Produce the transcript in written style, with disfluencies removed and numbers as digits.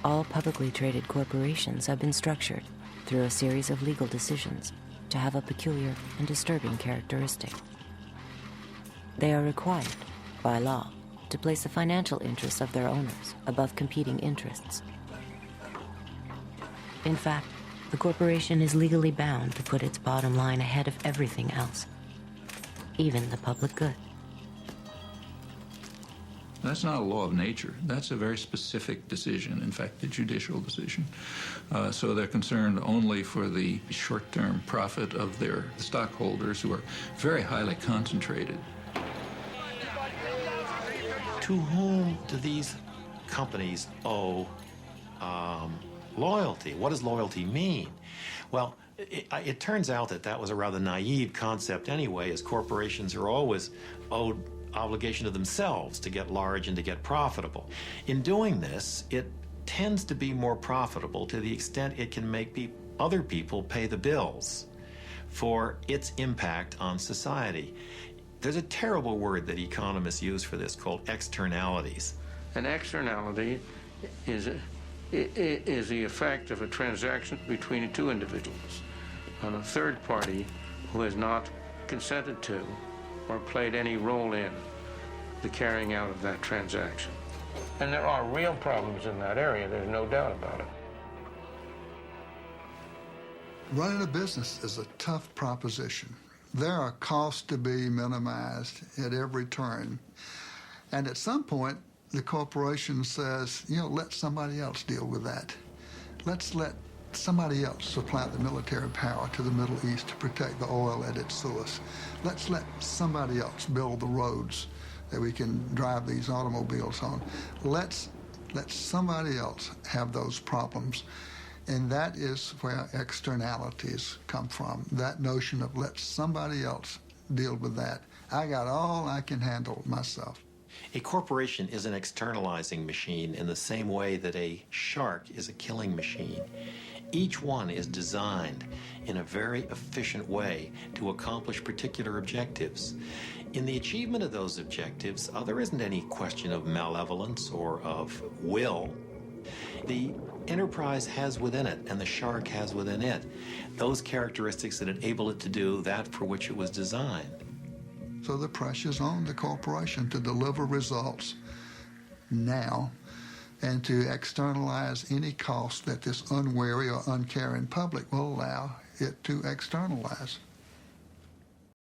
All publicly traded corporations have been structured through a series of legal decisions to have a peculiar and disturbing characteristic. They are required, by law, to place the financial interests of their owners above competing interests. In fact, the corporation is legally bound to put its bottom line ahead of everything else, even the public good. That's not a law of nature. That's a very specific decision, in fact, the judicial decision. So they're concerned only for the short-term profit of their stockholders, who are very highly concentrated. To whom do these companies owe loyalty? What does loyalty mean? Well, it turns out that was a rather naive concept anyway, as corporations are always owed obligation to themselves to get large and to get profitable. In doing this, it tends to be more profitable to the extent it can make other people pay the bills for its impact on society. There's a terrible word that economists use for this called externalities. An externality is the effect of a transaction between two individuals on a third party who has not consented to or played any role in the carrying out of that transaction. And there are real problems in that area, there's no doubt about it. Running a business is a tough proposition. There are costs to be minimized at every turn. And at some point, the corporation says, let somebody else deal with that. Let's let somebody else supply the military power to the Middle East to protect the oil at its source. Let's let somebody else build the roads that we can drive these automobiles on. Let's let somebody else have those problems. And that is where externalities come from, that notion of let somebody else deal with that. I got all I can handle myself. A corporation is an externalizing machine in the same way that a shark is a killing machine. Each one is designed in a very efficient way to accomplish particular objectives. In the achievement of those objectives, there isn't any question of malevolence or of will. The enterprise has within it, and the shark has within it, those characteristics that enable it to do that for which it was designed. So the pressure's on the corporation to deliver results now and to externalize any cost that this unwary or uncaring public will allow it to externalize.